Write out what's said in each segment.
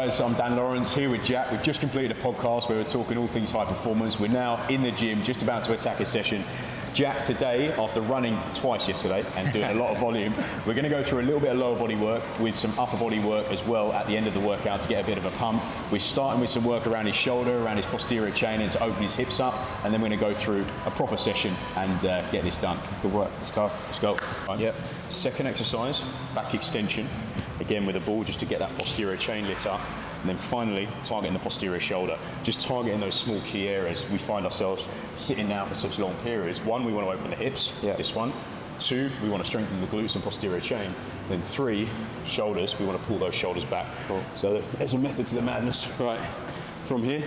guys, I'm Dan Lawrence here with Jack. We've just completed a podcast where we're talking all things high performance. We're now in the gym, just about to attack a session. Jack, today, after running twice yesterday and doing a lot of volume, we're going to go through a little bit of lower body work with some upper body work as well at the end of the workout to get a bit of a pump. We're starting with some work around his shoulder, around his posterior chain, and to open his hips up, and then we're going to go through a proper session and get this done. Good work. Let's go. Let's go. Right. Yep. Second exercise, back extension. Again with a ball just to get that posterior chain lit up. And then finally, targeting the posterior shoulder. Just targeting those small key areas. We find ourselves sitting now for such long periods. One, we want to open the hips, this one. Two, we want to strengthen the glutes and posterior chain. Then three, shoulders, we want to pull those shoulders back. Cool. So there's a method to the madness. Right, from here,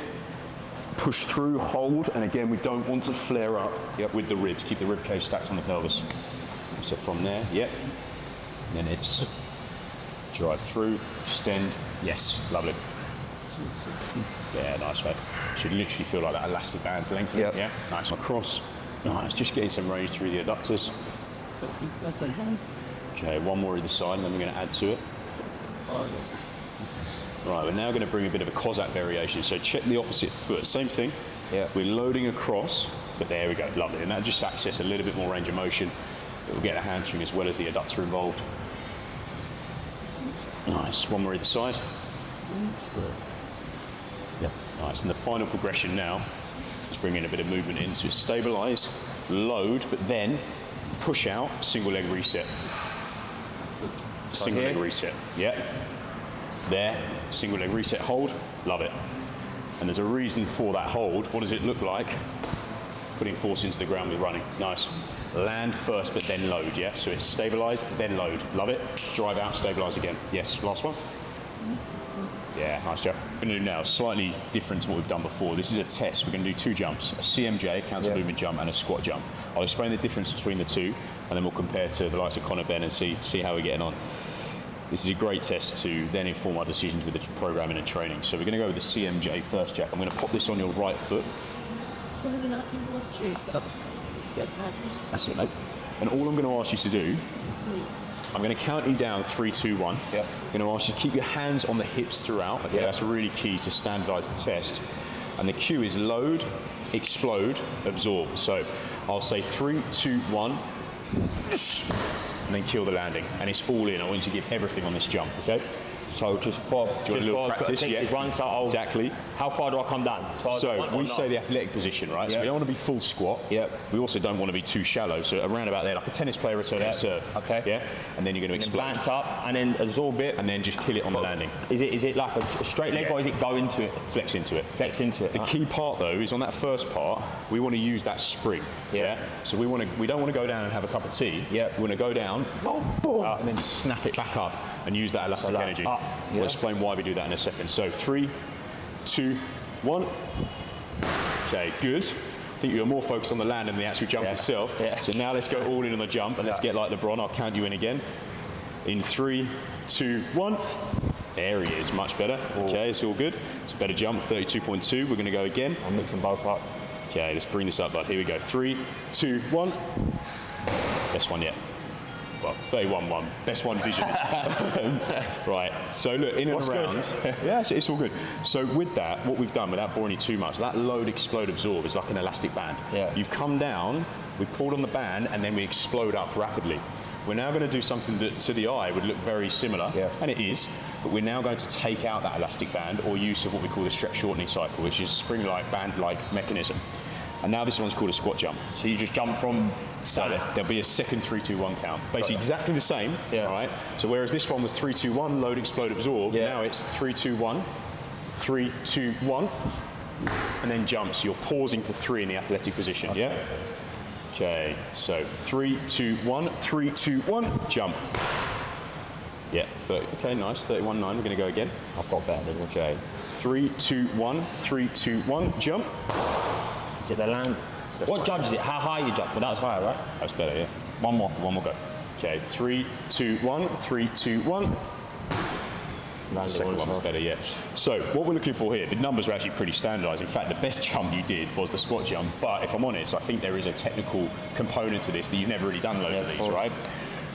push through, hold, and again, we don't want to flare up with the ribs. Keep the rib cage stacked on the pelvis. So from there, and then it's drive through, extend, yes, lovely. Yeah, nice, mate. Should literally feel like that elastic band to lengthen. Yeah, nice. Across, nice, just getting some range through the adductors. Okay, one more either side, and then we're going to add to it. Right, we're now going to bring a bit of a Cossack variation. So check the opposite foot, same thing. Yeah. We're loading across, but there we go, lovely. And that just access a little bit more range of motion. It will get a hamstring as well as the adductor involved. Nice, one more either side. Yep, nice. And the final progression now is bring in a bit of movement in. So stabilize, load, but then push out, single leg reset. Single leg reset, There, single leg reset, hold, love it. And there's a reason for that hold. What does it look like? Putting force into the ground with running, nice. Land first, but then load, So it's stabilize, then load, love it. Drive out, stabilize again. Yes, last one. Yeah, nice job. What we're gonna do now is slightly different to what we've done before. This is a test. We're gonna do two jumps, a CMJ, counter movement jump, and a squat jump. I'll explain the difference between the two, and then we'll compare to the likes of Conor Ben and see how we're getting on. This is a great test to then inform our decisions with the programming and training. So we're gonna go with the CMJ first, Jack. I'm gonna pop this on your right foot. That's it, mate. And all I'm going to ask you to do, I'm going to count you down 3, 2, 1. I'm going to ask you to keep your hands on the hips throughout. Okay, that's really key to standardize the test. And the cue is load, explode, absorb. So I'll say 3, 2, 1, and then kill the landing. And it's all in. I want you to give everything on this jump, okay? So just for, do you want a little practice? Exactly. How far do I come down? So we say the athletic position, right? So we don't want to be full squat. We also don't want to be too shallow. So around about there, like a tennis player returning a serve. Okay. And then you're going to explode. Bounce up and then absorb it. And then just kill it on the landing. Is it like a straight leg or is it go into it? Flex into it. Flex into it. The key part though is on that first part, we want to use that spring. So we don't want to go down and have a cup of tea. We want to go down and then snap it back up and use that elastic energy. We'll explain why we do that in a second. So 3, 2, 1. Okay, good. I think you're more focused on the land than the actual jump itself. So now let's go all in on the jump and let's get like LeBron. I'll count you in again. In 3, 2, 1. There he is, much better. Okay, it's all good. It's a better jump, 32.2. We're going to go again. I'm mixing both up. Okay, let's bring this up, bud. Here we go. 3, 2, 1. Best one yet. Well, 31-1, best one visually. Right, so look, in and around. It's all good. So with that, what we've done, without boring you too much, that load, explode, absorb is like an elastic band. You've come down, we pulled on the band, and then we explode up rapidly. We're now going to do something that to the eye would look very similar, and it is, but we're now going to take out that elastic band or use of what we call the stretch shortening cycle, which is spring-like, band-like mechanism. And now this one's called a squat jump. So you just jump from... So there'll be a second 3, 2, 1 count. Basically exactly the same, right? So whereas this one was 3, 2, 1, load, explode, absorb, now it's 3, 2, 1, 3, 2, 1, and then jumps. You're pausing for 3 in the athletic position, Okay, so 3, 2, 1, 3, 2, 1, jump. 30. Okay, nice, 31, 9, we're gonna go again. I've got better. Okay, 3, 2, 1, 3, 2, 1, jump. Is it the land? What judge is it? How high you jump? Well, that's higher, right? That's better, One more go. Okay, 3, 2, 1, 3, 2, 1. The second one was better, So what we're looking for here, the numbers are actually pretty standardized. In fact, the best jump you did was the squat jump. But if I'm honest, I think there is a technical component to this that you've never really done loads of these, right?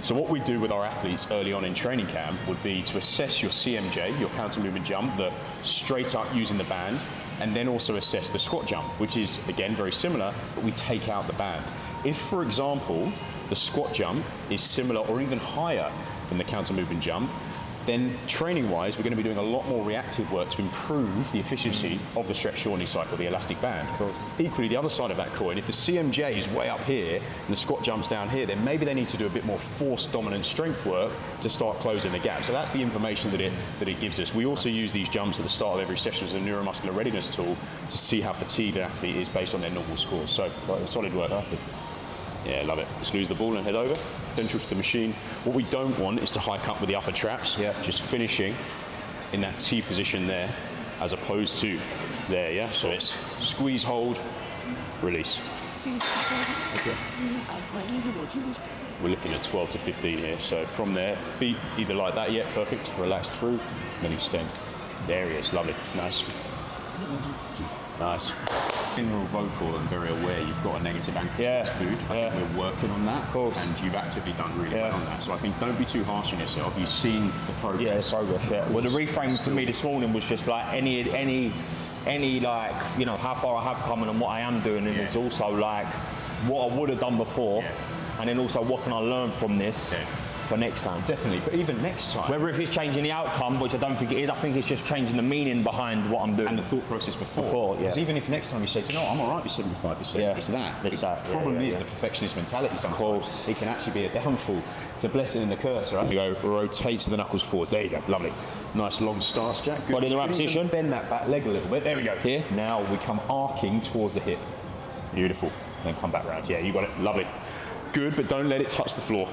So what we do with our athletes early on in training camp would be to assess your CMJ, your counter movement jump, the straight up using the band, and then also assess the squat jump, which is, again, very similar, but we take out the band. If, for example, the squat jump is similar or even higher than the counter movement jump, then training-wise, we're going to be doing a lot more reactive work to improve the efficiency of the stretch shortening cycle, the elastic band. Equally, the other side of that coin, if the CMJ is way up here and the squat jump's down here, then maybe they need to do a bit more force dominant strength work to start closing the gap. So that's the information that it gives us. We also use these jumps at the start of every session as a neuromuscular readiness tool to see how fatigued an athlete is based on their normal scores. So solid work. Yeah, love it. Just lose the ball and head over. Central to the machine. What we don't want is to hike up with the upper traps. Yeah. Just finishing in that T position there, as opposed to there. Yeah. So it's squeeze, hold, release. Okay. We're looking at 12 to 15 here. So from there, feet either like that. Yeah, perfect. Relax through, then extend. There he is. Lovely. Nice. Nice. General vocal and very aware you've got a negative anchor to food. I think we're working on that, and you've actively done really well on that. So I think don't be too harsh on yourself. You've seen the progress. Yeah, progress. Yeah. Well, the reframe for me this morning was just like any like, you know, how far I have come and what I am doing, and it's also like what I would have done before, and then also what can I learn from this. For next time. Definitely, but even next time. Whether if it's changing the outcome, which I don't think it is, I think it's just changing the meaning behind what I'm doing. And the thought process before. Because even if next time you say, no, I'm all right with 75%, it's that. The problem is the perfectionist mentality sometimes. It can actually be a downfall. It's a blessing and a curse, right? You go, rotate to the knuckles forward. There you go, lovely. Nice long stance, Jack. Good. Body in the right position. Bend that back leg a little bit. There we go. Here. Now we come arcing towards the hip. Beautiful. Then come back round. Yeah, you got it. Lovely. Good, but don't let it touch the floor.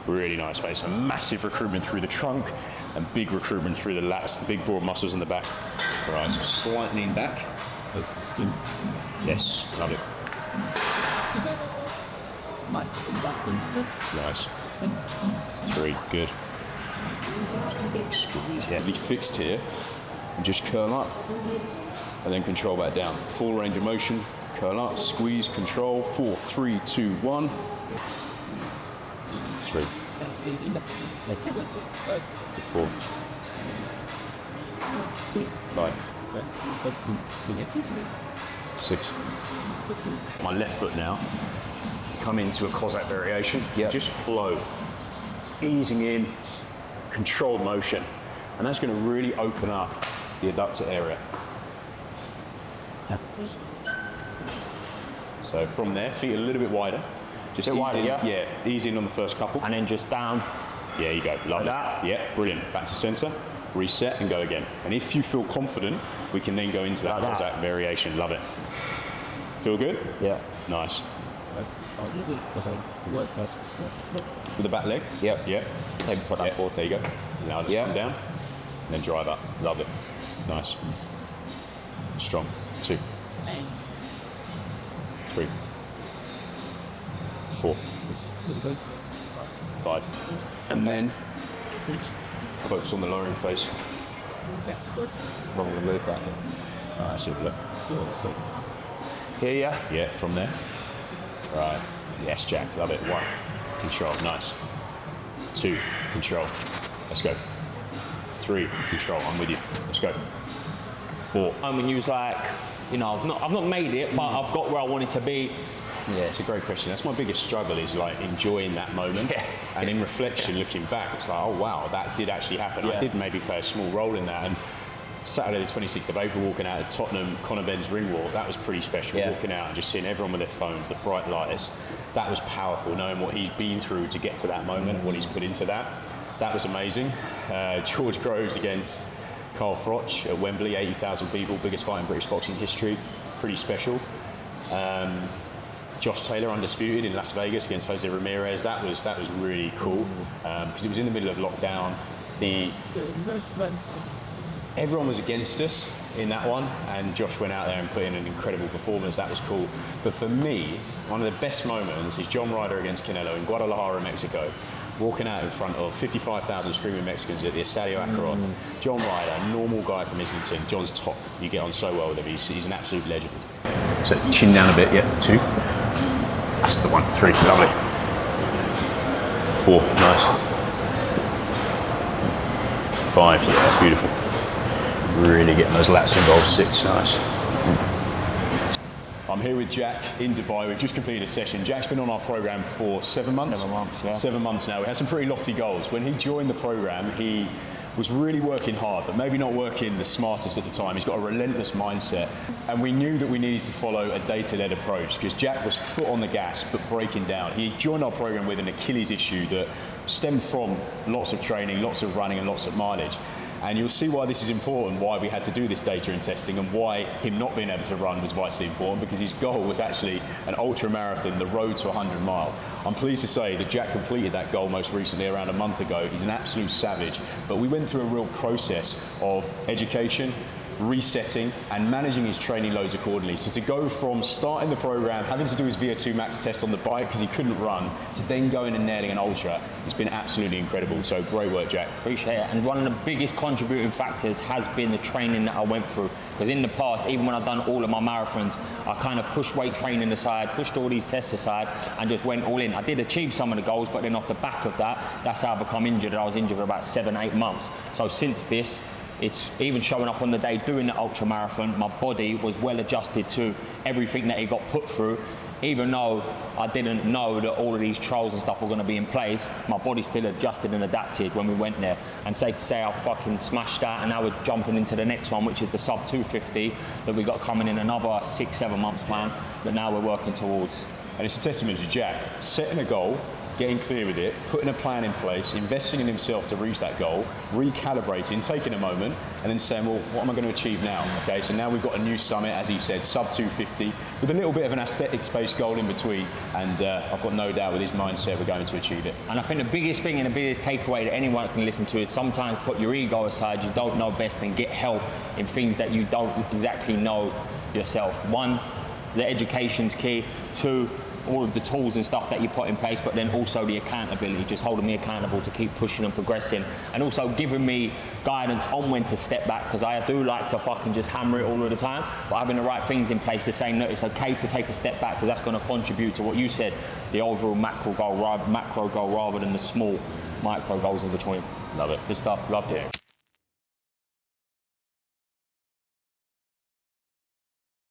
Really nice, mate. So massive recruitment through the trunk and big recruitment through the lats, the big broad muscles in the back. All right, so slight lean back. Yes, love it. Nice. 3, good. Big squeeze, heavily fixed here. And just curl up and then control back down. Full range of motion, curl up, squeeze, control. 4, 3, 2, 1. 3, 4, 5, 6. My left foot now. Come into a Cossack variation. Just flow. Easing in, controlled motion. And that's going to really open up the adductor area. So from there, feet a little bit wider. Just ease wider, in, ease in on the first couple. And then just down. Yeah, you go. Love that. Yeah, brilliant. Back to center, reset and go again. And if you feel confident, we can then go into that Cossack variation. Love it. Feel good? Yeah. Nice. With the back leg? Yep. Yeah. Maybe put that forward. There you go. Now just come down and then drive up. Love it. Nice. Strong. 2, 3, 4, 5. And then focus on the lowering face. I'm going to move that. Alright, see look. Here, yeah? Yeah, from there. Right. Yes, Jack. Love it. 1. Control. Nice. 2. Control. Let's go. 3. Control. I'm with you. Let's go. 4. I mean, you was like, you know, I've not made it, but I've got where I wanted to be. Yeah, it's a great question. That's my biggest struggle, is like enjoying that moment. And in reflection, looking back, it's like, oh wow, that did actually happen. I did maybe play a small role in that. And Saturday the 26th of April, walking out of Tottenham, Conor Ben's ring walk, that was pretty special. Walking out and just seeing everyone with their phones, the bright lights, that was powerful, knowing what he'd been through to get to that moment, what he's put into that. That was amazing. George Groves against Carl Froch at Wembley, 80,000 people, biggest fight in British boxing history, pretty special. Josh Taylor undisputed in Las Vegas against Jose Ramirez, that was really cool, because it was in the middle of lockdown. Everyone was against us in that one, and Josh went out there and put in an incredible performance. That was cool. But for me, one of the best moments is John Ryder against Canelo in Guadalajara, Mexico. Walking out in front of 55,000 screaming Mexicans at the Estadio Akron. John Ryder, normal guy from Islington. John's top. You get on so well with him. He's an absolute legend. So chin down a bit. Yeah, 2. That's the one. 3. Lovely. 4, nice. 5, yeah, beautiful. Really getting those lats involved. 6, nice. I'm here with Jack in Dubai. We've just completed a session. Jack's been on our program for 7 months. 7 months, yeah. 7 months now. We had some pretty lofty goals. When he joined the program, he was really working hard, but maybe not working the smartest at the time. He's got a relentless mindset. And we knew that we needed to follow a data-led approach because Jack was foot on the gas, but breaking down. He joined our program with an Achilles issue that stemmed from lots of training, lots of running, and lots of mileage. And you'll see why this is important, why we had to do this data and testing, and why him not being able to run was vitally important, because his goal was actually an ultra marathon, the road to 100 mile. I'm pleased to say that Jack completed that goal most recently, around a month ago. He's an absolute savage, but we went through a real process of education, resetting, and managing his training loads accordingly. So to go from starting the program, having to do his VO2 max test on the bike because he couldn't run, to then going and nailing an ultra, it's been absolutely incredible. So great work, Jack. Appreciate it. And one of the biggest contributing factors has been the training that I went through. Because in the past, even when I've done all of my marathons, I kind of pushed weight training aside, pushed all these tests aside, and just went all in. I did achieve some of the goals, but then off the back of that, that's how I become injured. I was injured for about 7-8 months. So since this, it's even showing up on the day doing the ultra marathon, my body was well adjusted to everything that it got put through. Even though I didn't know that all of these trials and stuff were going to be in place, my body still adjusted and adapted when we went there. And safe to say I fucking smashed that, and now we're jumping into the next one, which is the sub 250 that we got coming in another 6-7 months time, that now we're working towards. And it's a testament to Jack, setting a goal, getting clear with it, putting a plan in place, investing in himself to reach that goal, recalibrating, taking a moment, and then saying, well, what am I going to achieve now? Okay, so now we've got a new summit, as he said, sub 250, with a little bit of an aesthetics-based goal in between, and I've got no doubt with his mindset we're going to achieve it. And I think the biggest thing and the biggest takeaway that anyone can listen to is sometimes put your ego aside. You don't know best, and get help in things that you don't exactly know yourself. 1, the education's key. 2, all of the tools and stuff that you put in place, but then also the accountability, just holding me accountable to keep pushing and progressing, and also giving me guidance on when to step back, because I do like to fucking just hammer it all of the time, but having the right things in place to say, no, it's okay to take a step back, because that's going to contribute to what you said, the overall macro goal rather than the small micro goals in between. Love it. Good stuff. Loved it.